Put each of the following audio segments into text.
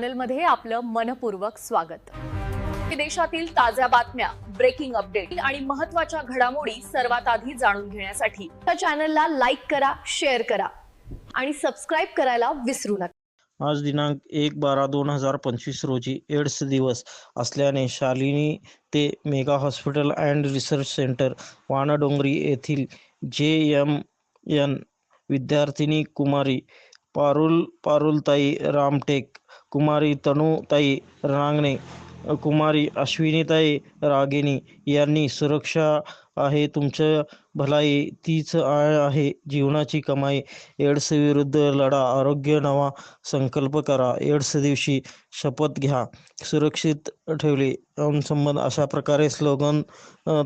चॅनलमध्ये आपलं मनपूर्वक स्वागत। देशातील ताज्या बातम्या, ब्रेकिंग अपडेट आणि महत्त्वाच्या घडामोडी सर्वात आधी जाणून घेण्यासाठी या चॅनलला लाईक करा, शेअर करा आणि सबस्क्राइब करायला विसरू नका। आज दिनांक 1/12/2025 रोजी एड्स दिवस असल्याने शालिनी ते mega hospital and research centre Wandongri येथील JMN विद्यार्थिनी कुमारी पारुलताई रामटेक, कुमारी तनुताई रांगणे, कुमारी अश्विनीताई रागिनी यांनी सुरक्षा आहे तुमच्या भलाई तीच आहे जीवनाची कमाई, एड्स विरुद्ध लढा, आरोग्य नवा संकल्प करा, एड्स दिवशी शपथ घ्या, सुरक्षित ठेवले संबंध अशा प्रकारे स्लोगन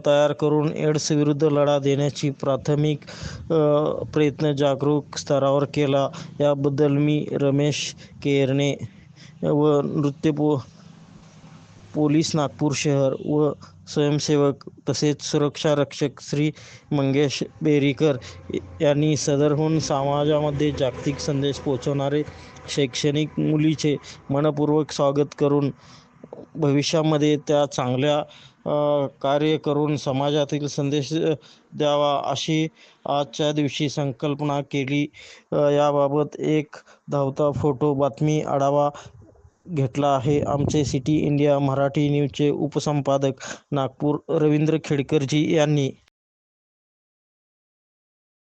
तयार करून एड्स विरुद्ध लढा देण्याची प्राथमिक प्रयत्न जागरूक स्तरावर केला। याबद्दल मी रमेश केरणे व पोलीस नागपूर शहर व स्वयंसेवक तसेच सुरक्षा रक्षक श्री मंगेश बेरीकर यांनी सदरहून समाजामध्ये जागतिक संदेश पोहोचवणारे शैक्षणिक मुलीचे मनपूर्वक स्वागत करून भविष्यामध्ये त्या चांगल्या कार्य करून समाजातील संदेश द्यावा अशी आजच्या दिवशी संकल्पना केली। याबाबत एक धावता फोटो बातमी आढावा घेतला आहे। आमचे सिटी इंडिया मराठी न्यूजचे उपसंपादक नागपूर रवींद्र खेडकरजी यांनी।